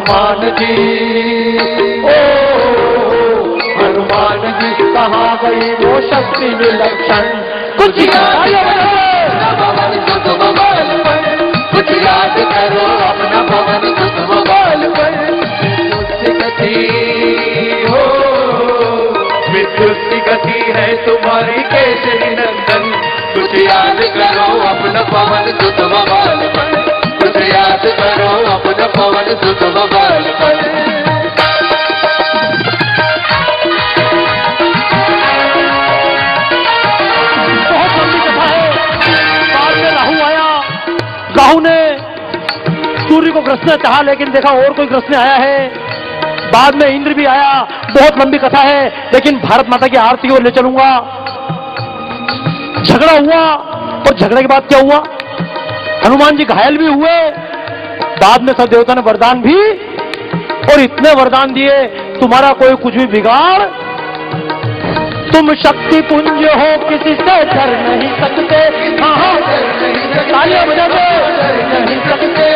हनुमान जी, ओ हनुमान जी कहाँ गई वो शक्ति विलक्षण। कुछ याद कुछ याद करो अपना पवन सुत बल पर। गति हो विद्युत की गति है तुम्हारी केसरी नंदन। कुछ याद करो अपना पवन सुत बल पर। कुछ याद करो अपना पवन सुत बल पर। बहुत लंबी कथा है। बाद में राहु आया, राहु ने सूर्य को ग्रसना चाहा लेकिन देखा और कोई ग्रसने आया है। बाद में इंद्र भी आया। बहुत लंबी कथा है लेकिन भारत माता की आरती को ले चलूंगा। झगड़ा हुआ और झगड़े के बाद क्या हुआ, हनुमान जी घायल भी हुए। बाद में सब देवता ने वरदान भी और इतने वरदान दिए तुम्हारा कोई कुछ भी बिगाड़। तुम शक्ति पुंज हो किसी से डर नहीं सकते। तालियां बजा दो। नहीं सकते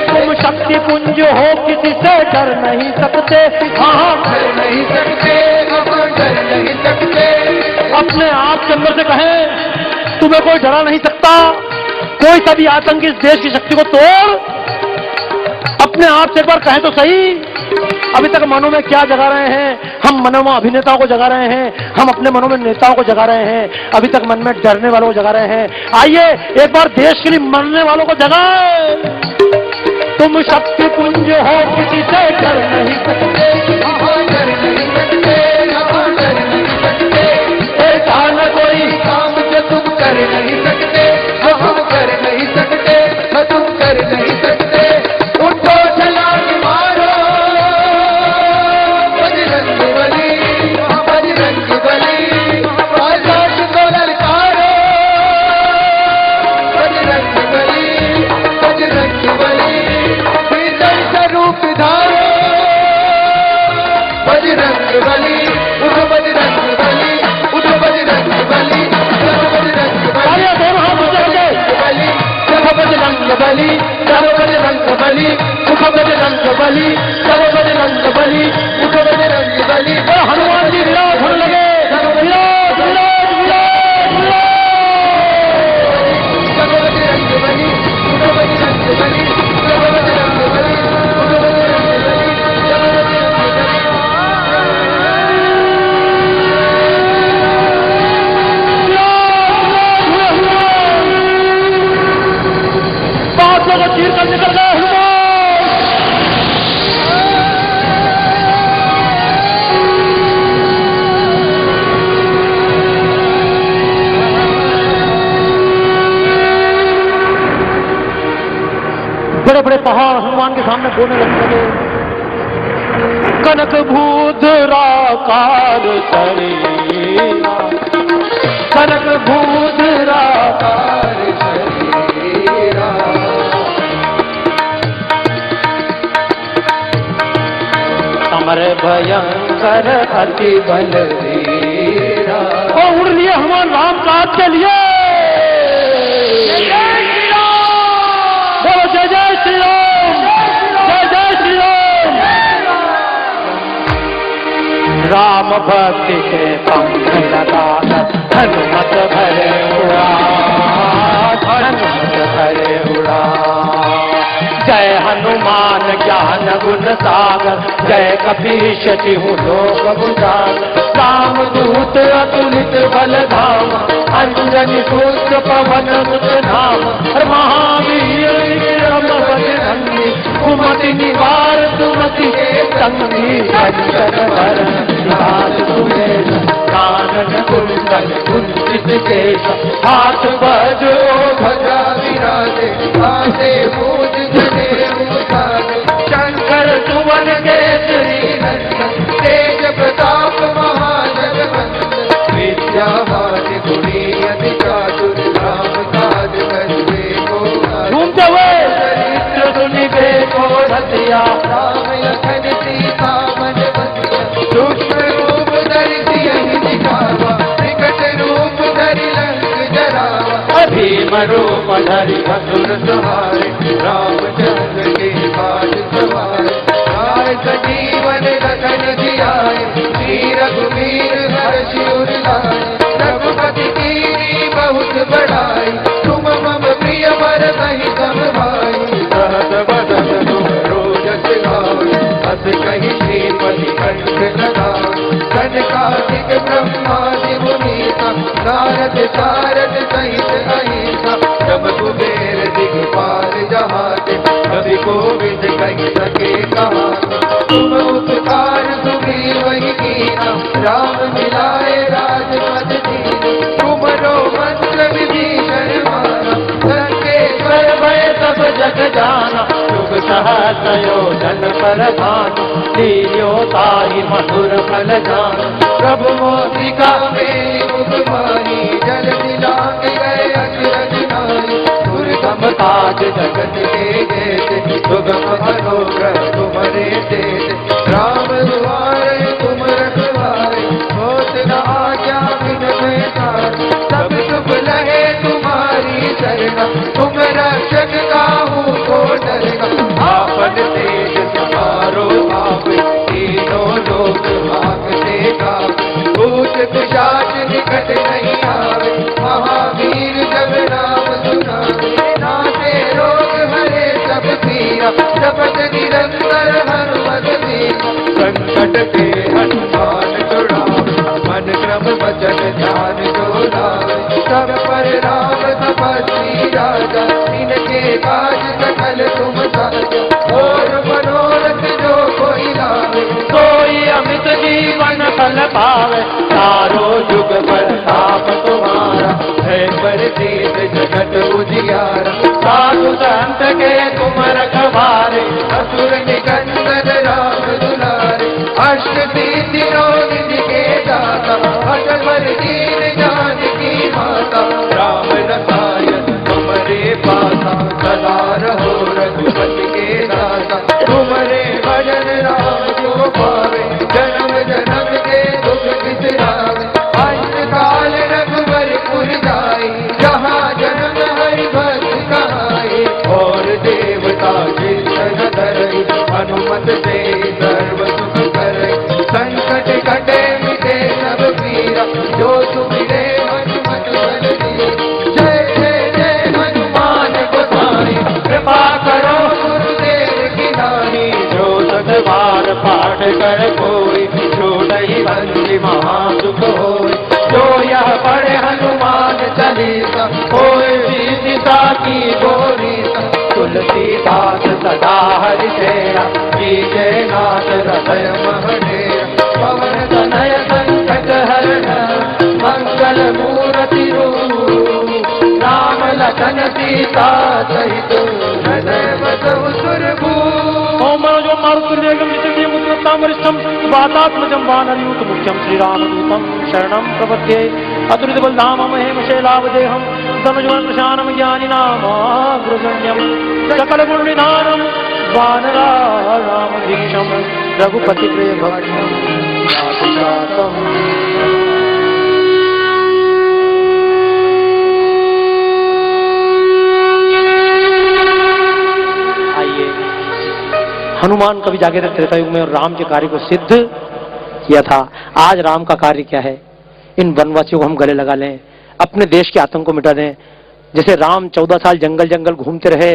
तुम शक्ति पुंज हो किसी से डर नहीं सकते। हाँ डर नहीं सकते, डर नहीं सकते। अपने आप के अंदर से कहें तुम्हें कोई डरा नहीं सकता। कोई सा भी आतंक इस देश की शक्ति को तोड़। अपने आप से एक बार कहें तो सही। अभी तक मनों में क्या जगा रहे हैं हम? मनों में अभिनेताओं को जगा रहे हैं हम, अपने मनों में नेताओं को जगा रहे हैं। अभी तक मन में डरने वालों को जगा रहे हैं। आइए एक बार देश के लिए मरने वालों को जगाए। तुम शक्ति पुंज हो किसी से डर नहीं सकते। डर नहीं सकते, डर नहीं सकते। ऐसा न कोई काम जो तुम कर नहीं सकते। हम कर नहीं सकते, तुम कर नहीं सकते। उठो छलांग मारो बजरंग बली, बजरंग बली। आकाश को ललकारो बजरंग बली, बजरंग बली। रूप धारो बजरंग बली। उठो बजरंग बली, उठो बजरंग बली, चलो बजरंग बली। दोनों हाथ बजरंग बली, चलो बजरंग बली, चलो बजरंग बली। उठो बजरंग बली, चलो बजरंग बली, उठो बजरंग बली। हनुमान जी विराट होने लगे। विराट विराट विराट विराट। चलो बजरंग बली, उठो बजरंग बली, चलो बजरंग बली। चीर कर निकल गए बड़े बड़े पहाड़ हनुमान के सामने बोलने लगे। कनक भूधराकार शरीरा, कनक भूधराकार शरीरा। अमर भयंकर अति बलवीरा। और उड़ लिए हनुमान राम काज के लिए। बोलो जय जय श्री राम, जय जय श्री राम। राम भक्ति के पंख लगाकर हनुमत भरे उड़ान, हनुमत भरे उड़ान। जय हनुमान ज्ञान गुण सागर, जय कपीश तिहु लोक बुझागर। राम दूत अतुलित बल धाम, अंजनी पुत्र पवन सुत नाम। महावीर विक्रम बजरंगी, कुमति निवार सुमति के संगी। कंचन वरण विराज सुबेश, कानन कुंडल कुंचित केश। हाथ वज्र ध्वजा विराजे, हाथे मूज जनेऊ साजे। शंकर सुवन केसरी नंदन, तेज प्रताप महाजगवंदन। विद्यावान गुणी अति चातुर, राम काज करिबे को घूमते हुए चरित्र सुनिबे को रसिया। राम लखन सीता मन बसिया, सूक्ष्म रूप धरि सियहि दिखावा। विकट रूप धरि लंक जरावा, भीम रूप धरि असुर संहारे। रामचंद्र के काज सवारे, सके कहा, तुम उपकार सुग्रीव ही कीना, राम मिलाए राजपद दीना, तुमरो मंत्र विभीषण माना, संकेश्वर भय सब जग जाना, युग सहस्र योजन पर भानु, लील्यो ताहि मधुर फल जान, प्रभु मोदिका मेरी मुख माही, जल दिलांग गए अचरज नाहि, दुर्गम काज जगत के जेते, सुगम मनोरथ तुम्हारे देते, राम दुआरे तुम रखवारे, होत न आज्ञा बिन पैतारे, सब शुभ लहे तुम्हारी शरणा, तुम रक्षक काहू को डरना, आपन तेज तुम्हारो आवे, तीनों लोक भागते गावे, भूत पिशाच निकट नहीं आवे, महावीर जब नाम सुनावे, नासे रोग हरे सब पीरा, जपत निरंतर हनुमत वीरा, संकट के हनुमान छुड़ावे, मन क्रम वचन ध्यान जो लावे, सब पर राम तपस्वी राजा, इनके काज सकल तुम साजा, और मनोरथ जो कोई लावे, कोई अमित जीवन फल पावे, चारों युग प्रताप तुम्हारा, है परदेश जगत उजियारा, साधु संत के तुम रखवारे, असुर निकंदन राम दुलारे, अष्ट सिद्धि नौ निधि के दाता, अटल दीन जानकी माता, राम रसायन तुम्हारे पासा, सदा रहो रघुपति के दाता, तुम्हारे भजन राम जो पावे, जन्म जन्म के दुख बिसरावे, अंत काल रघुवर पुर जाई, जहाँ जन्म हरि भक्त कहाई, और देवता चिंतन धरई, हनुमत से सर्व सुख करई, संकट कटे मिटे सब पीरा, जो सुमिरे हनुमत बल दिए, जय जय जय हनुमान गोसाई, कृपा करो गुरुदेव की नानी, जो सतबार पाठ कर कोई, जो नहीं बंदी महासुख होय, जो यह पढ़े हनुमान चालीसा, कोई भी की गोरीसा, तुलसीदास सदा हरि तेरा, कीजे नाथ हृदय महडेरा, पवन तनय संकट हरण, मंगल मूर्ति रूप, राम लखन सीता सहित, हृदय बसहु सुरभूप। ओम जो मारुतिर्वेगं जितेन्द्रियं बुद्धिमतां वरिष्ठं वातात्मजं वानरयूथ मुख्यं श्रीरामदूतं शरणं प्रपद्ये, अतुलितबलधामं हेमशैलावदेहं धनुजवनप्रशानं ज्ञानिनामाग्रगण्यं, सकलगुणनिधानं वानराणामधीशं, रघुपतिप्रियभक्तं नाथजातं। हनुमान कभी जागे थे त्रेता युग में और राम के कार्य को सिद्ध किया था। आज राम का कार्य क्या है? इन वनवासियों को हम गले लगा लें, अपने देश के आतंक को मिटा दें। जैसे राम 14 साल जंगल जंगल घूमते रहे,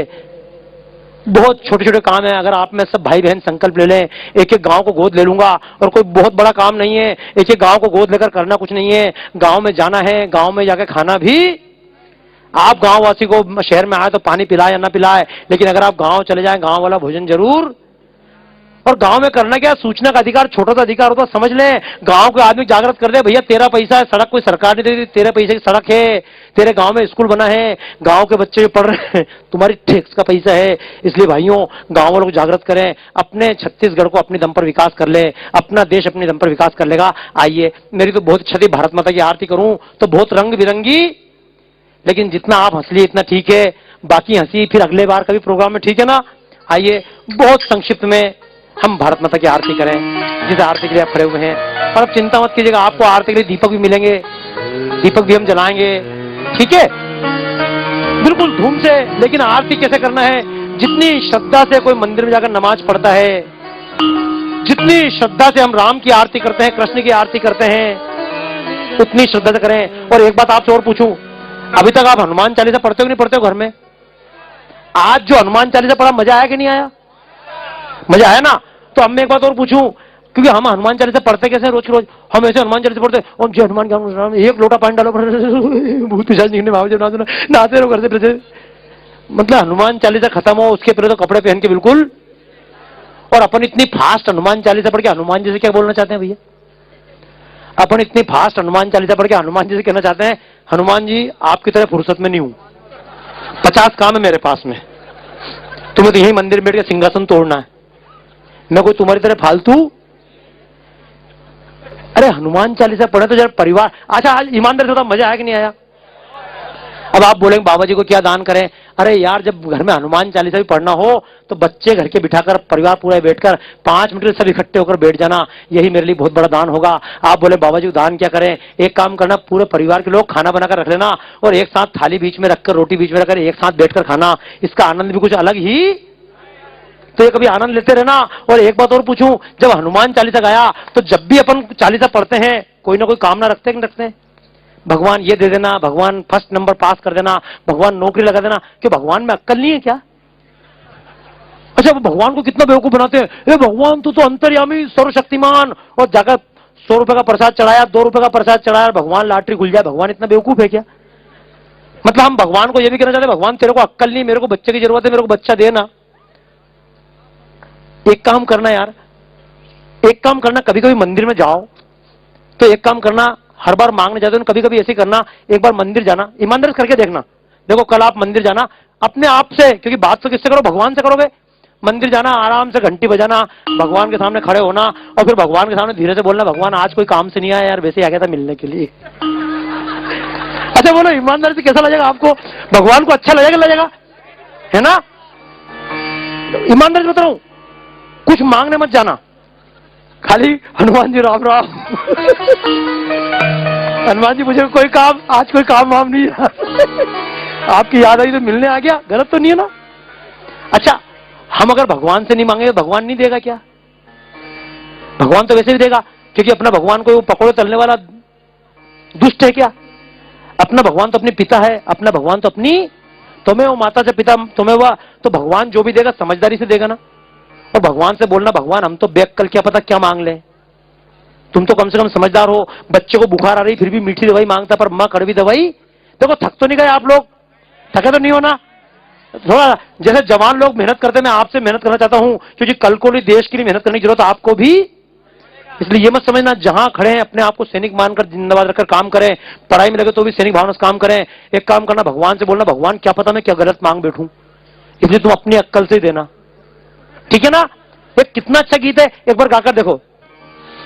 बहुत छोटे छोटे काम है। अगर आप में सब भाई बहन संकल्प ले लें, एक एक गांव को गोद ले लूंगा, और कोई बहुत बड़ा काम नहीं है, एक एक गांव को गोद लेकर करना कुछ नहीं है। गांव में जाना है, गांव में जाकर खाना भी, आप गांववासी को शहर में आए तो पानी पिलाए या ना पिलाए, लेकिन अगर आप गांव चले जाएं, गांव वाला भोजन जरूर। और गांव में करना क्या, सूचना का अधिकार छोटा सा अधिकार होता, समझ लें। गांव के आदमी जागृत कर दे, भैया तेरा पैसा है, सड़क कोई सरकार नहीं देती, तेरे पैसे की सड़क है, तेरे गांव में स्कूल बना है, गांव के बच्चे जो पढ़ रहे हैं तुम्हारी टैक्स का पैसा है। इसलिए भाइयों, गांव वालों को जागृत करें, अपने छत्तीसगढ़ को अपने दम पर विकास कर ले, अपना देश अपने दम पर विकास कर लेगा। आइए, मेरी तो बहुत इच्छा थी भारत माता की आरती करूं तो बहुत रंग बिरंगी, लेकिन जितना आप हंस लिए इतना ठीक है, बाकी हंसी फिर अगले बार कभी प्रोग्राम में, ठीक है ना। आइए, बहुत संक्षिप्त में हम भारत माता की आरती करें, जिस आरती के लिए आप खड़े हुए हैं। और अब चिंता मत कीजिएगा, आपको आरती के लिए दीपक भी मिलेंगे, दीपक भी हम जलाएंगे, ठीक है, बिल्कुल धूम से। लेकिन आरती कैसे करना है? जितनी श्रद्धा से कोई मंदिर में जाकर नमाज पढ़ता है, जितनी श्रद्धा से हम राम की आरती करते हैं, कृष्ण की आरती करते हैं, उतनी श्रद्धा से करें। और एक बात आपसे और पूछूं, अभी तक आप हनुमान चालीसा पढ़ते हो कि नहीं पढ़ते हो घर में? आज जो हनुमान चालीसा पढ़ा, मजा आया कि नहीं आया? मजा आया ना। तो अब मैं एक बात और पूछूं, क्योंकि हम हनुमान चालीसा पढ़ते कैसे रोज रोज, हम ऐसे हनुमान चालीसा पढ़ते, और जय हनुमान ज्ञान, एक लोटा पानी डालो, भूत पिशाच निकलने भाव जब नाचते रहो घर से। मतलब हनुमान चालीसा खत्म हो, उसके पहले तो कपड़े पहन के बिल्कुल और अपन इतनी फास्ट हनुमान चालीसा पढ़ के हनुमान जी से क्या बोलना चाहते हैं भैया? अपन इतनी फास्ट हनुमान चालीसा पढ़ के हनुमान जी से कहना चाहते हैं, हनुमान जी आपकी तरह फुर्सत में नहीं हूं, 50 काम है मेरे पास में, तुम्हें तो यही मंदिर में बैठ के सिंहासन तोड़ना है, मैं कोई तुम्हारी तरह फालतू। अरे हनुमान चालीसा पढ़े तो जरा परिवार। अच्छा आज ईमानदार से बता, मजा आया कि नहीं आया? अब आप बोलेंगे बाबा जी को क्या दान करें? अरे यार जब घर में हनुमान चालीसा भी पढ़ना हो तो बच्चे घर के बिठाकर परिवार पूरा बैठकर 5 मिनट सब इकट्ठे होकर बैठ जाना, यही मेरे लिए बहुत बड़ा दान होगा। आप बोले बाबा जी दान क्या करें? एक काम करना, पूरे परिवार के लोग खाना बनाकर रख लेना और एक साथ थाली बीच में रखकर, रोटी बीच में रखकर एक साथ बैठकर खाना, इसका आनंद भी कुछ अलग ही। तो ये कभी आनंद लेते रहना। और एक बात और पूछूं, जब हनुमान चालीसा गाया तो जब भी अपन चालीसा पढ़ते हैं कोई ना कोई कामना रखते हैं कि रखते हैं? भगवान ये दे देना, भगवान फर्स्ट नंबर पास कर देना, भगवान नौकरी लगा देना। क्यों भगवान में अक्ल नहीं है क्या? अच्छा वो भगवान को कितना बेवकूफ बनाते हैं, ये भगवान तो अंतर्यामी सर्वशक्तिमान, और जाकर 100 रुपए का प्रसाद चढ़ाया, 2 रुपए का प्रसाद चढ़ाया, भगवान लॉटरी खुल जाए। भगवान इतना बेवकूफ है क्या? मतलब हम भगवान को यह भी कहना चाहते हैं, भगवान तेरे को अक्ल नहीं, मेरे को बच्चे की जरूरत है, मेरे को बच्चा देना। एक काम करना यार, एक काम करना, कभी कभी मंदिर में जाओ तो एक काम करना, हर बार मांगने जाते हो कभी कभी ऐसे करना, एक बार मंदिर जाना, ईमानदारी से करके देखना। देखो कल आप मंदिर जाना अपने आप से, क्योंकि बात तो किससे करो, भगवान से करोगे। मंदिर जाना, आराम से घंटी बजाना, भगवान के सामने खड़े होना और फिर भगवान के सामने धीरे से बोलना, भगवान आज कोई काम से नहीं आया यार, वैसे ही आ गया था मिलने के लिए। अच्छा बोलो ईमानदारी से कैसा लगेगा आपको? भगवान को अच्छा लगेगा है ना? ईमानदारी से बता रहा हूं, कुछ मांगने मत जाना, खाली हनुमान जी राम राम। हनुमान जी मुझे कोई काम, आज कोई काम वाम नहीं है, आपकी याद आई तो मिलने आ गया, गलत तो नहीं है ना? अच्छा हम अगर भगवान से नहीं मांगे तो भगवान नहीं देगा क्या? भगवान तो वैसे भी देगा, क्योंकि अपना भगवान को वो पकड़े तलने वाला दुष्ट है क्या? अपना भगवान तो अपने पिता है, अपना भगवान तो अपनी, तुम्हें वो माता से पिता तुम्हें हुआ, तो भगवान जो भी देगा समझदारी से देगा ना। और भगवान से बोलना, भगवान हम तो बेअक्ल क्या पता क्या मांग ले, तुम तो कम से कम समझदार हो। बच्चे को बुखार आ रही फिर भी मीठी दवाई मांगता, पर मां कड़वी दवाई। देखो थक तो नहीं गए आप लोग? थके तो नहीं हो ना? थोड़ा जैसे जवान लोग मेहनत करते, मैं आपसे मेहनत करना चाहता हूं, क्योंकि कल को भी देश के लिए मेहनत करने की जरूरत आपको भी। इसलिए ये मत समझना जहां खड़े हैं अपने आप को सैनिक मानकर जिंदाबाद रखकर काम करें, पढ़ाई में लगे तो भी सैनिक भावना से काम करें। एक काम करना, भगवान से बोलना, भगवान क्या पता मैं क्या गलत मांग बैठूं, इसलिए तुम अपनी अक्ल से देना, ठीक है ना? एक कितना अच्छा गीत है, एक बार गाकर देखो।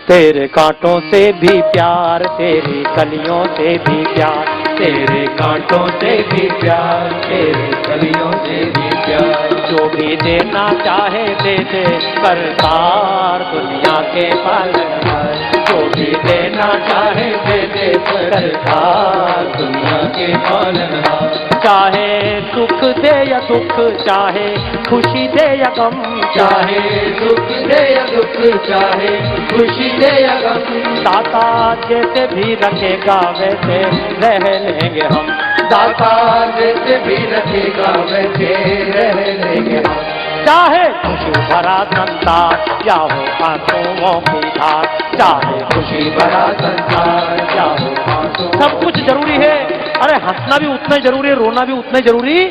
तेरे कांटों से भी प्यार, तेरी कलियों से भी प्यार, तेरे कांटों से भी प्यार, तेरे कलियों से भी प्यार, जो भी देना चाहे दे दे सरकार दुनिया के पालनहार, जो भी देना चाहे दे दे सरकार दुनिया के पालनहार। चाहे सुख दे या दुख, चाहे खुशी दे या गम, चाहे सुख दे या दुख, चाहे खुशी दे या गम, दाता जैसे भी रखेगा वैसे रह लेंगे हम, दाता जैसे भी रखेगा वैसे रह लेंगे हम। चाहे खुशी भरा संसार या हो आंसुओं की धार, चाहे खुशी भरा संसार या हो आंसुओं, सब कुछ जरूरी है। अरे हंसना भी उतना ही जरूरी है, रोना भी उतना ही जरूरी।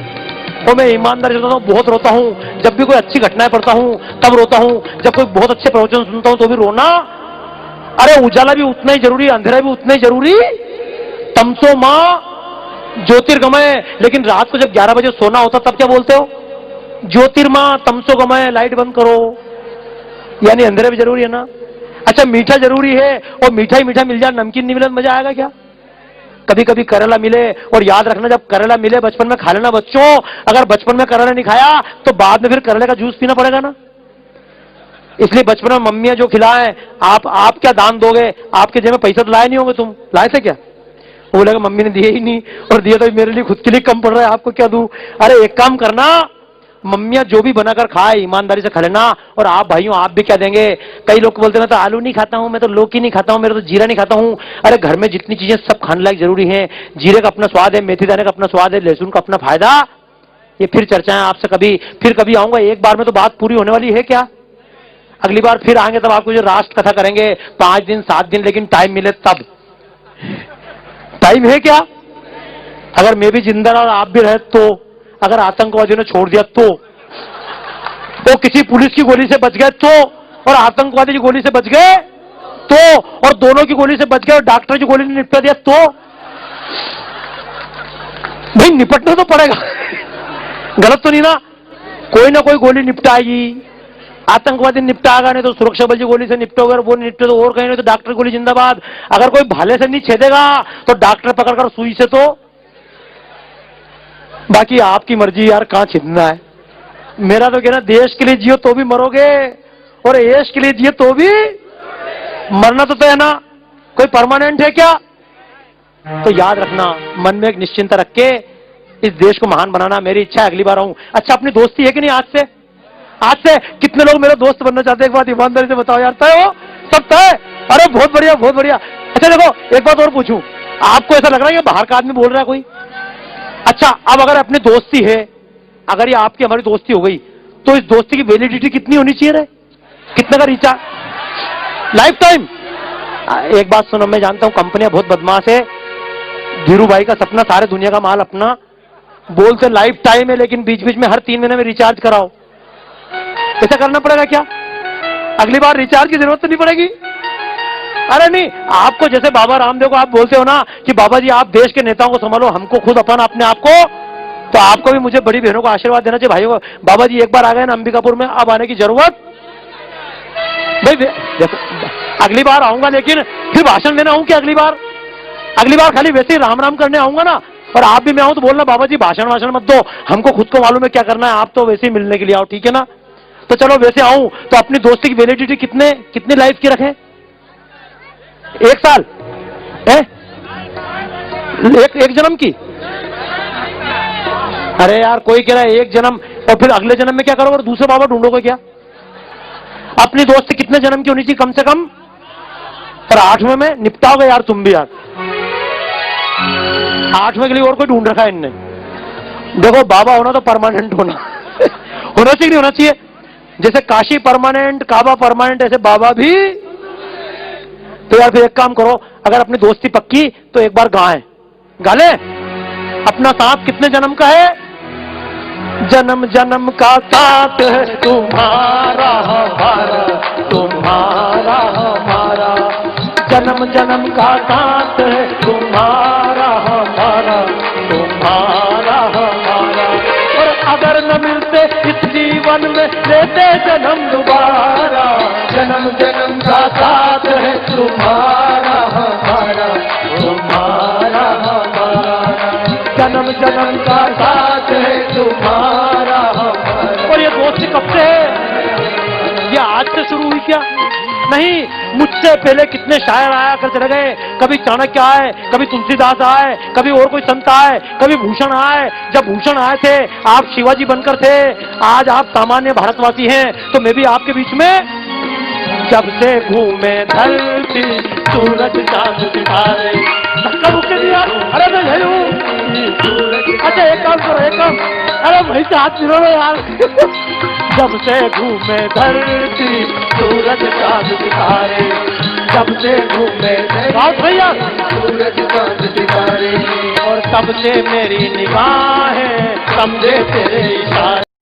तो मैं ईमानदारी से बताता हूँ, बहुत रोता हूँ जब भी कोई अच्छी घटनाएं पढ़ता हूँ, तब रोता हूँ। जब कोई बहुत अच्छे प्रवचन सुनता हूँ तो भी रोना। अरे उजाला भी उतना ही जरूरी, अंधेरा भी उतना ही जरूरी। तमसो मां ज्योतिर्गमय, लेकिन रात को जब 11 बजे सोना होता तब क्या बोलते हो? ज्योतिर्मा तमसो गमय, लाइट बंद करो। यानी अंधेरा भी जरूरी है ना? अच्छा मीठा जरूरी है, और मीठा ही मीठा मिल जाए, नमकीन नहीं मिले तो मजा आएगा क्या? कभी कभी करेला मिले, और याद रखना जब करेला मिले बचपन में खा लेना बच्चों। अगर बचपन में करेला नहीं खाया तो बाद में फिर करेले का जूस पीना पड़ेगा ना। इसलिए बचपन में मम्मियां जो खिलाएं, आप क्या दान दोगे? आपके जेब में पैसा तो लाए नहीं होंगे, तुम लाए थे क्या? वो बोलेगा मम्मी ने दिए ही नहीं, और दिया तो मेरे लिए खुद के लिए कम पड़ रहा है, आपको क्या दूं? अरे एक काम करना, मम्मियां जो भी बनाकर खाए ईमानदारी से खा लेना। और आप भाइयों आप भी क्या देंगे? कई लोग बोलते हैं मैं तो आलू नहीं खाता हूं, मैं तो लौकी नहीं खाता हूं, मेरा तो जीरा नहीं खाता हूं। अरे घर में जितनी चीजें सब खाने लायक जरूरी है। जीरे का अपना स्वाद है, मेथी दाने का अपना स्वाद है, लहसुन का अपना फायदा। ये फिर चर्चाएं आपसे फिर कभी आऊंगा। एक बार में तो बात पूरी होने वाली है क्या? अगली बार फिर आएंगे तब आपको जो राष्ट्र कथा करेंगे 5 दिन 7 दिन, लेकिन टाइम मिले तब। टाइम है क्या? अगर मैं भी जिंदा रहा और आप भी रहे तो, अगर आतंकवादियों ने छोड़ दिया तो वो किसी पुलिस की गोली से बच गए तो, और आतंकवादी की गोली से बच गए तो, और दोनों की गोली से बच गए और डॉक्टर की गोली ने निपटा दिया तो? भाई निपटना तो पड़ेगा। गलत तो नहीं ना? कोई ना कोई गोली निपटाएगी, आतंकवादी निपटाएगा, नहीं तो सुरक्षा बल की गोली से निपटोगे, वो निपटे तो और कहीं नहीं तो डॉक्टर गोली जिंदाबाद। अगर कोई भाले से नहीं छेदेगा तो डॉक्टर पकड़कर सुई से तो। बाकी आपकी मर्जी यार, कहां छेदना है। मेरा तो कहना, देश के लिए जियो तो भी मरोगे और ऐश के लिए जियो तो भी मरना तो है ना, कोई परमानेंट है क्या? तो याद रखना, मन में एक निश्चिंता रख के इस देश को महान बनाना मेरी इच्छा है। अगली बार आऊं। अच्छा, अपनी दोस्ती है कि नहीं? आज से कितने लोग मेरे दोस्त बनना चाहते हैं? एक बात ईमानदारी से बताओ यार। तय हो? सब तय? अरे बहुत बढ़िया, बहुत बढ़िया। अच्छा देखो, एक बात और पूछूं, आपको ऐसा लग रहा है कि बाहर का आदमी बोल रहा है कोई? अच्छा, अब अगर अपनी दोस्ती है, अगर ये आपकी हमारी दोस्ती हो गई, तो इस दोस्ती की वैलिडिटी कितनी होनी चाहिए रे? कितने का रिचार्ज? Life time. एक बात सुनो, मैं जानता हूं कंपनियां बहुत बदमाश है। धीरू भाई का सपना सारे दुनिया का माल अपना, बोलते लाइफ टाइम है, लेकिन बीच बीच में हर 3 महीने में रिचार्ज कराओ। ऐसा करना पड़ेगा क्या? अगली बार रिचार्ज की जरूरत तो नहीं पड़ेगी? अरे नहीं, आपको जैसे बाबा रामदेव को आप बोलते हो ना कि बाबा जी आप देश के नेताओं को संभालो, हमको खुद अपन अपने आप को, तो आपको भी मुझे बड़ी बहनों को आशीर्वाद देना चाहिए। भाइयों, बाबा जी एक बार आ गए ना अंबिकापुर में, अब आने की जरूरत भाई। देखो, अगली बार आऊंगा, लेकिन फिर भाषण देना आऊं कि अगली बार खाली वैसे ही राम राम करने आऊंगा ना, और आप भी मैं आऊं तो बोलना बाबा जी भाषण मत दो, हमको खुद को मालूम है क्या करना है, आप तो वैसे ही मिलने के लिए आओ, ठीक है ना? तो चलो वैसे आऊं तो अपनी दोस्ती की वैलिडिटी कितने लाइफ की रखें? 1 साल है? एक जन्म की? अरे यार, कोई कह रहा है 1 जन्म, और फिर अगले जन्म में क्या करोगे? और दूसरे बाबा ढूंढोगे क्या? अपनी दोस्ती कितने जन्म की होनी चाहिए कम से कम? और 8वें में निपटाओगे यार तुम भी यार। 8वें के लिए और कोई ढूंढ रखा है इनने। देखो, बाबा होना तो परमानेंट होना होना चाहिए, नहीं होना चाहिए? जैसे काशी परमानेंट, काबा परमानेंट, ऐसे बाबा भी। तो यार फिर एक काम करो, अगर अपनी दोस्ती पक्की तो एक बार गा ले अपना साथ कितने जन्म का है? जन्म जन्म का साथ है तुम्हारा हमारा, तुम्हारा हमारा, जन्म जन्म का साथ है तुम्हारा हमारा, तुम्हारा हमारा। और अगर न मिलते इस जीवन में लेते जन्म दोबारा, जन्म जन्म का साथ है तुम्हारा हमारा, तुम्हारा हमारा, जन्म जन्म का साथ है तुम्हारा हमारा। और ये दोस्ती कब से है? ये आज से शुरू हुई क्या? नहीं, मुझसे पहले कितने शायर आया कर चले गए। कभी चाणक्य आए, कभी तुलसीदास आए, कभी और कोई संत आए, कभी भूषण आए। जब भूषण आए थे आप शिवाजी बनकर थे, आज आप सामान्य भारतवासी हैं, तो मैं भी आपके बीच में। जब से घूमे धरती सूरज चांद सितारे, धक्का मुक्के दिया। अरे मैं यही हूँ। अच्छा एक काम करो, एक काम, अरे भाई से हाथ मिलो यार। जब से घूमे धरती सूरज चांद सितारे, जब से घूमे भैया सूरज चांद सितारे, और तब से मेरी निगाहें समझे तेरे इशारे।